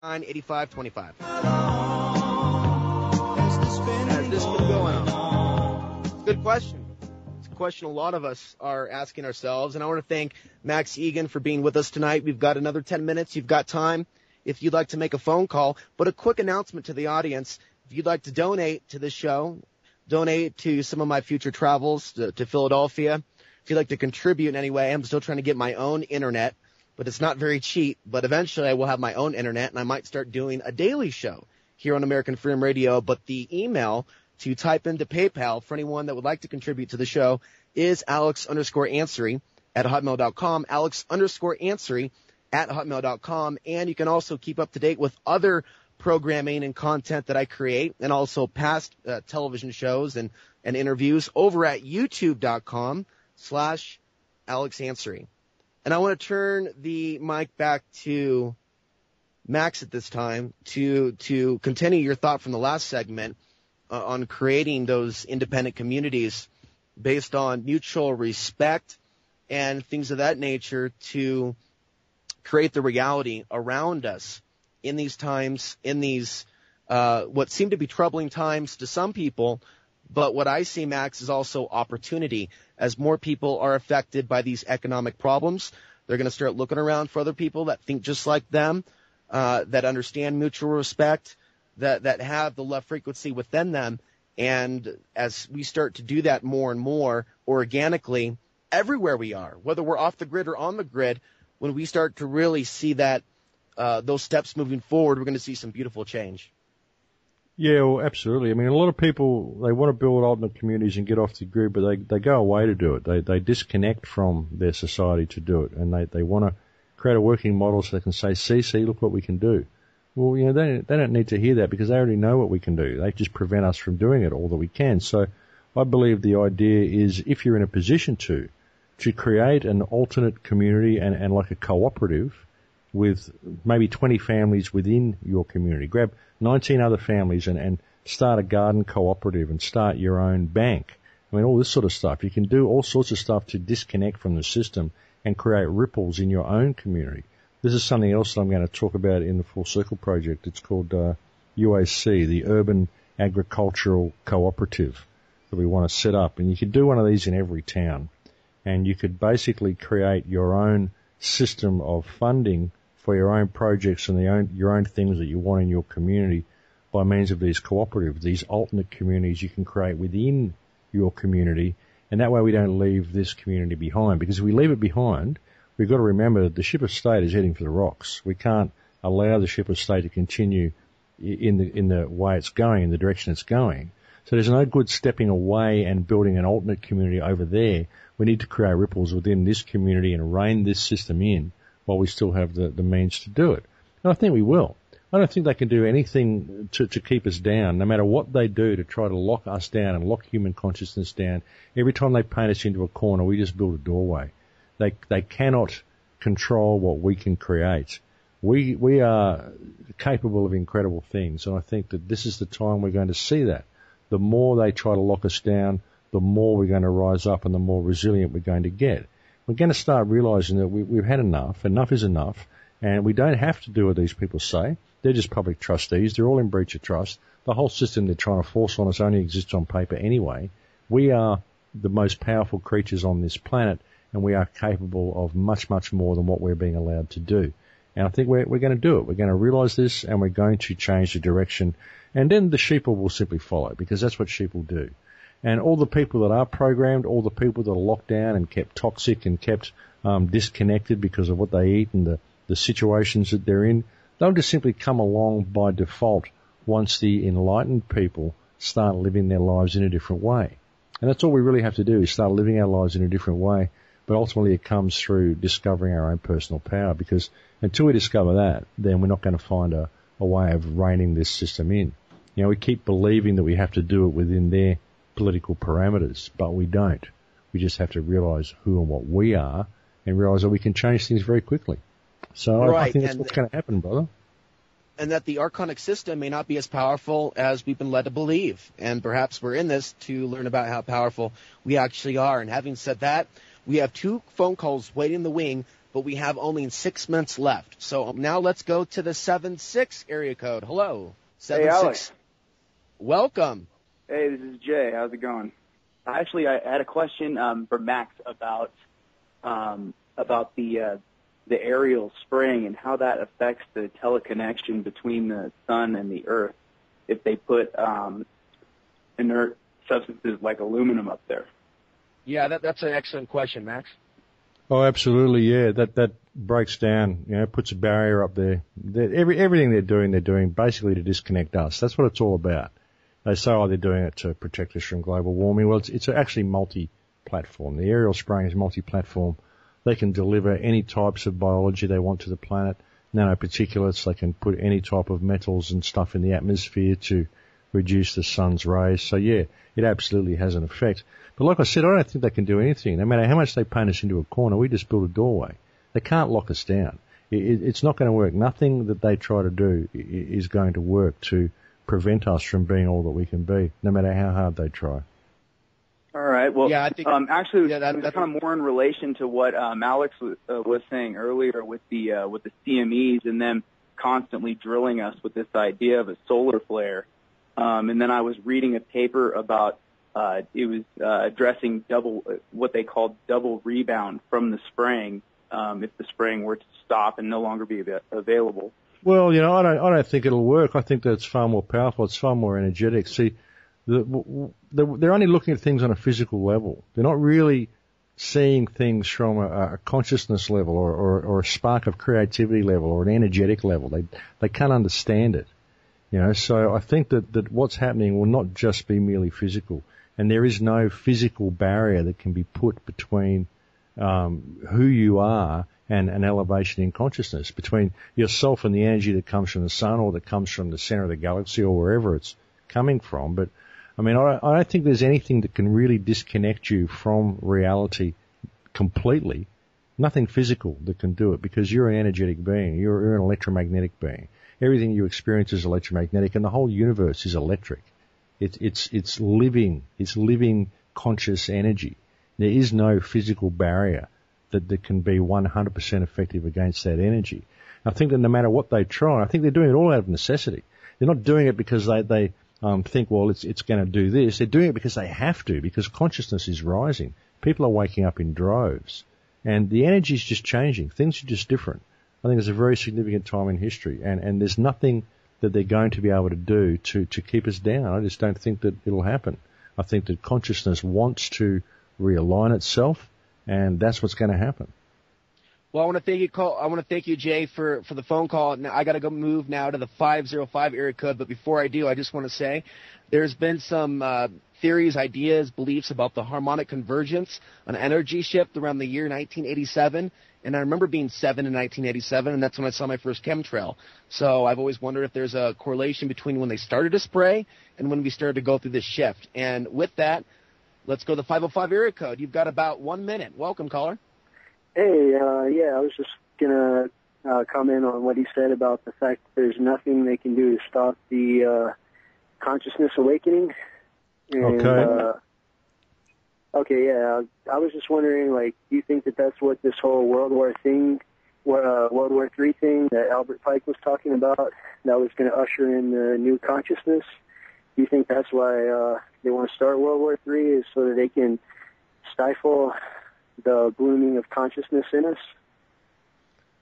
8525. Has this been going on? It's a good question. It's a question a lot of us are asking ourselves, and I want to thank Max Igan for being with us tonight. We've got another 10 minutes. You've got time if you'd like to make a phone call. But a quick announcement to the audience. If you'd like to donate to this show, donate to some of my future travels to Philadelphia. If you'd like to contribute in any way, I'm still trying to get my own internet. But it's not very cheap. But eventually I will have my own internet, and I might start doing a daily show here on American Freedom Radio. But the email to type into PayPal for anyone that would like to contribute to the show is alex_answery@hotmail.com, alex_answery@hotmail.com. And you can also keep up to date with other programming and content that I create, and also past television shows and interviews over at youtube.com/alexanswery. And I want to turn the mic back to Max at this time to continue your thought from the last segment on creating those independent communities based on mutual respect and things of that nature to create the reality around us in these times, in these what seem to be troubling times to some people. But what I see, Max, is also opportunity. As more people are affected by these economic problems, they're going to start looking around for other people that think just like them, that understand mutual respect, that have the love frequency within them. And as we start to do that more and more organically, everywhere we are, whether we're off the grid or on the grid, when we start to really see that those steps moving forward, we're going to see some beautiful change. Yeah, well, absolutely. I mean, a lot of people, they want to build alternate communities and get off the grid, but they go away to do it. They disconnect from their society to do it, and they want to create a working model so they can say, see, look what we can do. Well, you know, they don't need to hear that because they already know what we can do. They just prevent us from doing it all that we can. So I believe the idea is, if you're in a position to create an alternate community and like a cooperative with maybe 20 families within your community. Grab 19 other families and start a garden cooperative and start your own bank. I mean, all this sort of stuff. You can do all sorts of stuff to disconnect from the system and create ripples in your own community. This is something else that I'm going to talk about in the Full Circle Project. It's called UAC, the Urban Agricultural Cooperative, that we want to set up. And you could do one of these in every town. And you could basically create your own system of funding for your own projects and your own things that you want in your community by means of these cooperatives, these alternate communities you can create within your community. And that way we don't leave this community behind. Because if we leave it behind, we've got to remember that the ship of state is heading for the rocks. We can't allow the ship of state to continue in the way it's going, in the direction it's going. So there's no good stepping away and building an alternate community over there. We need to create ripples within this community and rein this system in while we still have the means to do it. And I think we will. I don't think they can do anything to keep us down, no matter what they do to try to lock us down and lock human consciousness down. Every time they paint us into a corner, we just build a doorway. They cannot control what we can create. We are capable of incredible things, and I think that this is the time we're going to see that. The more they try to lock us down, the more we're going to rise up and the more resilient we're going to get. We're going to start realizing that we've had enough. Enough is enough. And we don't have to do what these people say. They're just public trustees. They're all in breach of trust. The whole system they're trying to force on us only exists on paper anyway. We are the most powerful creatures on this planet, and we are capable of much, much more than what we're being allowed to do. And I think we're going to do it. We're going to realize this, and we're going to change the direction. And then the sheeple will simply follow, because that's what sheep will do. And all the people that are programmed, all the people that are locked down and kept toxic and kept disconnected because of what they eat and the situations that they're in, they'll just simply come along by default once the enlightened people start living their lives in a different way. And that's all we really have to do, is start living our lives in a different way. But ultimately it comes through discovering our own personal power, because until we discover that, then we're not going to find a way of reining this system in. You know, we keep believing that we have to do it within their political parameters, but we don't. We just have to realize who and what we are and realize that we can change things very quickly. So I think that's what's going to happen, brother. And that the archonic system may not be as powerful as we've been led to believe. And perhaps we're in this to learn about how powerful we actually are. And having said that, we have 2 phone calls waiting in the wing. but we have only 6 minutes left. So now let's go to the 7-6 area code. Hello. 7-6. Hey, Alex. Welcome. Hey, this is Jay. How's it going? Actually, I had a question for Max about the aerial spraying and how that affects the teleconnection between the sun and the earth if they put inert substances like aluminum up there. Yeah, that's an excellent question, Max. Oh, absolutely, yeah. That breaks down, puts a barrier up there. Everything they're doing basically to disconnect us. That's what it's all about. They say, they're doing it to protect us from global warming. Well, it's actually multi-platform. The aerial spraying is multi-platform. They can deliver any types of biology they want to the planet, nanoparticulates. They can put any type of metals and stuff in the atmosphere to reduce the sun's rays. So, yeah, it absolutely has an effect. But like I said, I don't think they can do anything. No matter how much they paint us into a corner, we just build a doorway. They can't lock us down. It's not going to work. Nothing that they try to do is going to work to prevent us from being all that we can be, no matter how hard they try. All right. Well, yeah, I think, actually, that's kind of more in relation to what Alex was saying earlier with the CMEs and them constantly drilling us with this idea of a solar flare. And then I was reading a paper about it was addressing what they called double rebound from the spraying if the spraying were to stop and no longer be available. Well, I don't think it'll work. I think that it's far more powerful. It's far more energetic. See, they're only looking at things on a physical level. They're not really seeing things from a consciousness level or a spark of creativity level or an energetic level. They can't understand it. So I think that what's happening will not just be merely physical, and there is no physical barrier that can be put between who you are and an elevation in consciousness, between yourself and the energy that comes from the sun or that comes from the center of the galaxy or wherever it's coming from. But I mean, I don't think there's anything that can really disconnect you from reality completely. Nothing physical that can do it, because you're an energetic being. You're an electromagnetic being. Everything you experience is electromagnetic, and the whole universe is electric. It's living conscious energy. There is no physical barrier that can be 100% effective against that energy. I think that no matter what they try, I think they're doing it all out of necessity. They're not doing it because they think, well, it's going to do this. They're doing it because they have to, because consciousness is rising. People are waking up in droves, and the energy is just changing. Things are just different. I think it's a very significant time in history, and there's nothing that they're going to be able to do to keep us down. I just don't think that it'll happen. I think that consciousness wants to realign itself, and that's what's going to happen. Well, I want to thank you, Jay, for the phone call. Now I got to go move now to the 505 area code, but before I do, I just want to say there's been some theories, ideas, beliefs about the harmonic convergence, an energy shift around the year 1987. And I remember being 7 in 1987, and that's when I saw my first chemtrail. So I've always wondered if there's a correlation between when they started to spray and when we started to go through this shift. And with that, let's go to the 505 area code. You've got about 1 minute. Welcome, caller. Hey, I was just going to comment on what he said about the fact that there's nothing they can do to stop the consciousness awakening. And, okay. Okay, yeah. I was just wondering, do you think that that's what this whole World War III thing that Albert Pike was talking about, that was going to usher in the new consciousness? Do you think that's why they want to start World War III, is so that they can stifle the blooming of consciousness in us?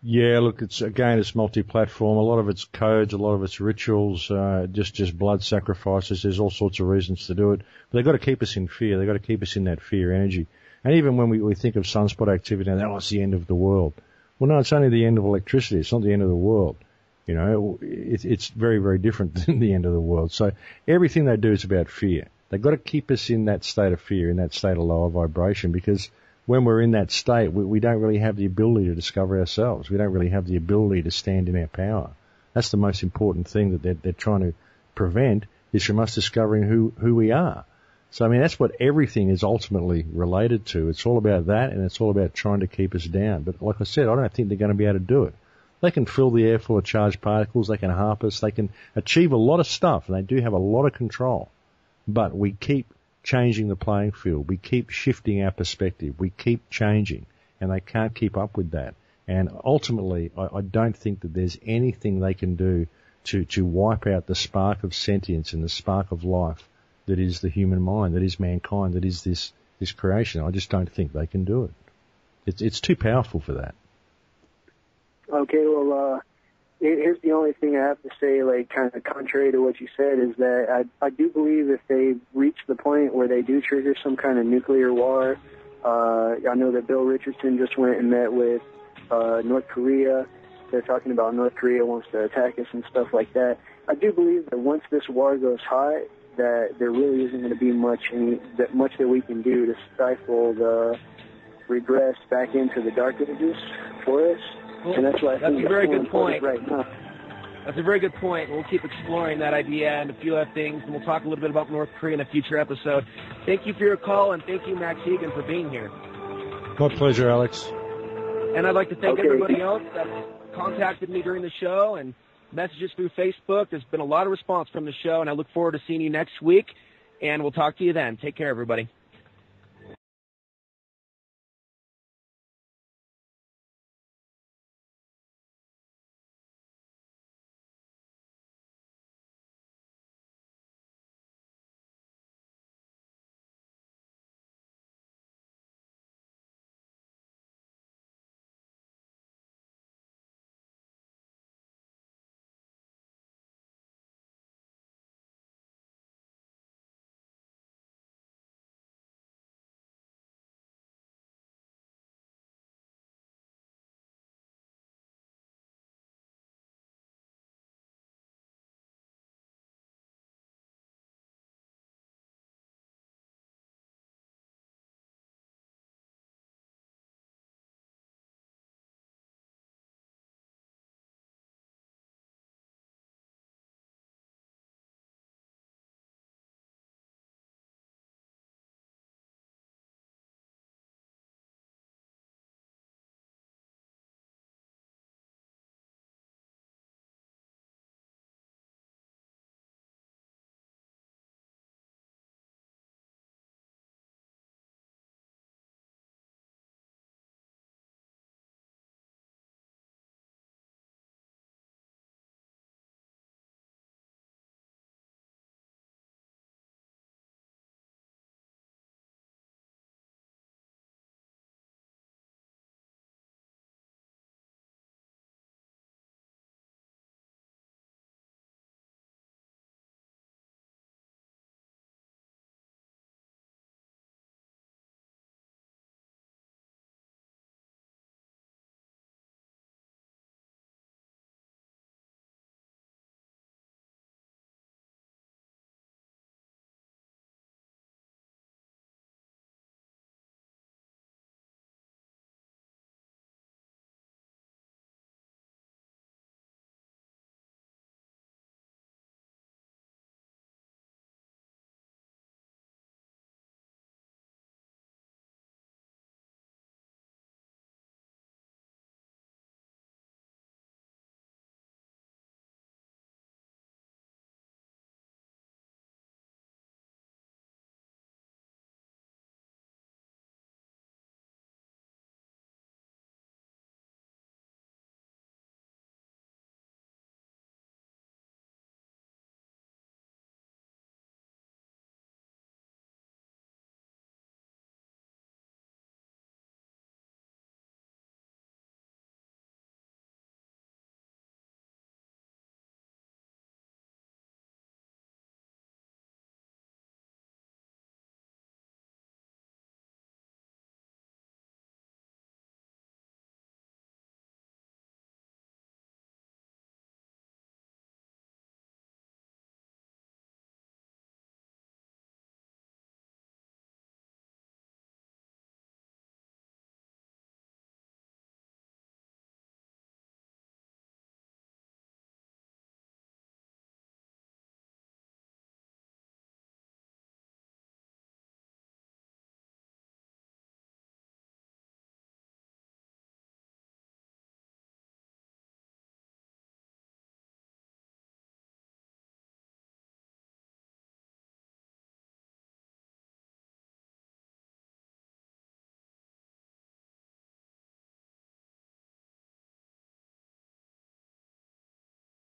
Yeah, look, it's multi-platform. A lot of it's codes, a lot of it's rituals, just blood sacrifices. There's all sorts of reasons to do it. But they've got to keep us in fear. They've got to keep us in that fear energy. And even when we think of sunspot activity, and it's the end of the world. Well, no, it's only the end of electricity. It's not the end of the world. It's very, very different than the end of the world. So everything they do is about fear. They've got to keep us in that state of fear, in that state of lower vibration, because when we're in that state, we don't really have the ability to discover ourselves. We don't really have the ability to stand in our power. That's the most important thing that they're trying to prevent, is from us discovering who we are. So, I mean, that's what everything is ultimately related to. It's all about that, and it's all about trying to keep us down. But like I said, I don't think they're going to be able to do it. They can fill the air full of charged particles. They can harp us. They can achieve a lot of stuff, and they do have a lot of control. But we keep changing the playing field. We keep shifting our perspective. We keep changing, and they can't keep up with that. And ultimately, I don't think that there's anything they can do to wipe out the spark of sentience and the spark of life that is the human mind, that is mankind, that is this creation. I just don't think they can do it. It's too powerful for that. Okay, well, here's the only thing I have to say, like, kind of contrary to what you said, is that I do believe if they reach the point where they do trigger some kind of nuclear war, I know that Bill Richardson just went and met with North Korea. They're talking about North Korea wants to attack us and stuff like that. I do believe that once this war goes hot, that there really isn't going to be much that we can do to stifle the regress back into the dark ages for us. Well, and that's why I think a very good point. Right now. That's a very good point. We'll keep exploring that idea and a few other things, and we'll talk a little bit about North Korea in a future episode. Thank you for your call, and thank you, Max Igan, for being here. My pleasure, Alex. And I'd like to thank everybody else that contacted me during the show and messages through Facebook. There's been a lot of response from the show, and I look forward to seeing you next week, and we'll talk to you then. Take care, everybody.